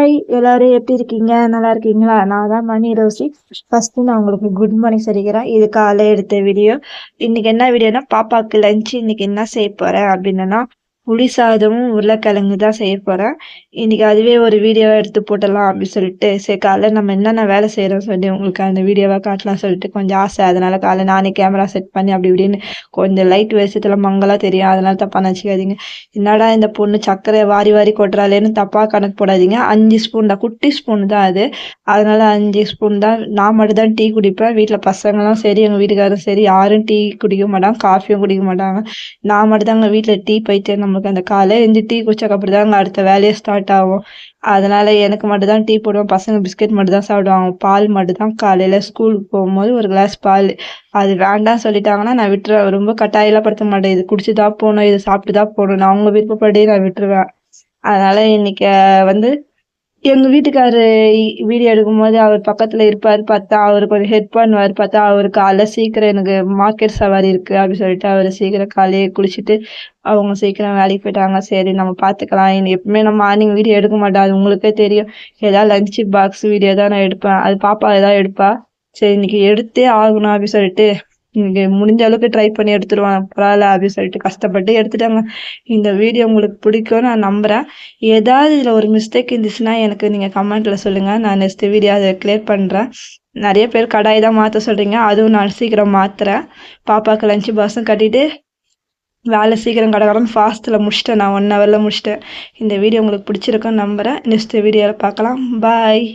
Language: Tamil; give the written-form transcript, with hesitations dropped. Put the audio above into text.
ஹாய் எல்லாரும் எப்படி இருக்கீங்க? நல்லா இருக்கீங்களா? நான் தான் மணி ரோசி. ஃபர்ஸ்ட் நான் உங்களுக்கு குட் மார்னிங் சொல்லிக்கிறேன். இது காலை எடுத்த வீடியோ. இன்னைக்கு என்ன வீடியோனா பாப்பாக்கு லஞ்ச் இன்னைக்கு என்ன செய்ய போறேன் அப்படின்னா புளி சாதமும் உருளைக்கிழங்கு தான் செய்ய போறேன். இன்னைக்கு அதுவே ஒரு வீடியோவா எடுத்து போட்டலாம் அப்படின்னு சொல்லிட்டு சரி காலைல நம்ம என்னென்ன வேலை செய்யறோம் சொல்லி உங்களுக்கு அந்த வீடியோவா காட்டலாம் சொல்லிட்டு கொஞ்சம் ஆசை. அதனால காலைல நானே கேமரா செட் பண்ணி அப்படி இப்படின்னு கொஞ்சம் லைட் வெளிச்சத்துல மங்களா தெரியும். அதனால தப்பா நினைச்சுக்காதீங்க. என்னடா இந்த பொண்ணு சர்க்கரையை வாரி வாரி கொட்டுறாளேன்னு தப்பா கணக்கு போடாதீங்க. 5 ஸ்பூன் தான், குட்டி ஸ்பூன் தான் அது. அதனால 5 ஸ்பூன் தான். நான் மட்டும் தான் டீ குடிப்பேன். வீட்டில் பசங்களும் சரி எங்கள் வீட்டுக்காரரும் சரி யாரும் டீ குடிக்க மாட்டாங்க, காஃபியும் குடிக்க மாட்டாங்க. நான் மட்டும் தாங்க வீட்டில் டீ பைத்தியம். நமக்கு அந்த காலையில் எழுந்து டீ குடிச்சக்கு அப்படி தாங்க அடுத்த வேலையே ஸ்டார்ட் ஆகும். அதனால எனக்கு மட்டும் தான் டீ போடுவேன். பசங்க பிஸ்கெட் மட்டும் தான் சாப்பிடுவாங்க. பால் மட்டும் தான் காலையில் ஸ்கூலுக்கு போகும்போது ஒரு கிளாஸ் பால். அது வேண்டாம் சொல்லிட்டாங்கன்னா நான் விட்டுருவேன். ரொம்ப கட்டாயெல்லாம் படுத்த மாட்டேன். இது குடிச்சு தான் போகணும், இது சாப்பிட்டு தான் போகணும். நான் அவங்க விருப்பப்படி நான் விட்டுருவேன். அதனால இன்னைக்கு வந்து எங்க வீட்டுக்காரு வீடியோ எடுக்கும்போது அவர் பக்கத்துல இருப்பாரு. பார்த்தா அவரு கொஞ்சம் ஹெல்ப் பண்ணுவாரு. பார்த்தா அவரு காலைல சீக்கிரம் எனக்கு மார்க்கெட் சவாரி இருக்கு அப்படின்னு சொல்லிட்டு அவரு சீக்கிரம் காலையே குளிச்சுட்டு அவங்க சீக்கிரம் வேலைக்கு போயிட்டாங்க. சரி நம்ம பார்த்துக்கலாம். எப்பவுமே நான் மார்னிங் வீடியோ எடுக்க மாட்டேன், அது உங்களுக்கே தெரியும். ஏதாவது லஞ்ச் பாக்ஸ் வீடியோ தான் நான் எடுப்பேன். அது பாப்பா ஏதாவது எடுப்பா. சரி இன்னைக்கு எடுத்தே ஆகணும் அப்படின்னு சொல்லிட்டு இன்னைக்கு முடிஞ்ச அளவுக்கு ட்ரை பண்ணி எடுத்துருவான். பரவாயில்ல அப்படின்னு சொல்லிட்டு கஷ்டப்பட்டு எடுத்துட்டாங்க. இந்த வீடியோ உங்களுக்கு பிடிக்கும்னு நான் நம்புறேன். ஏதாவது இதில் ஒரு மிஸ்டேக் இருந்துச்சுன்னா எனக்கு நீங்கள் கமெண்ட்டில் சொல்லுங்கள். நான் நெக்ஸ்ட் வீடியோ அதை கிளியர் பண்ணுறேன். நிறைய பேர் கடாய் தான் மாற்ற சொல்கிறீங்க, அதுவும் நான் சீக்கிரம் மாற்றுறேன். பாப்பாவுக்கு லஞ்சு பாக்ஸும் கட்டிட்டு வேலை சீக்கிரம் கடகடன்னு ஃபாஸ்ட்டில் முடிச்சிட்டேன். நான் 1 ஹவரில் முடிச்சிட்டேன். இந்த வீடியோ உங்களுக்கு பிடிச்சிருக்குன்னு நம்புகிறேன். நெக்ஸ்ட் வீடியோவில் பார்க்கலாம். பாய்.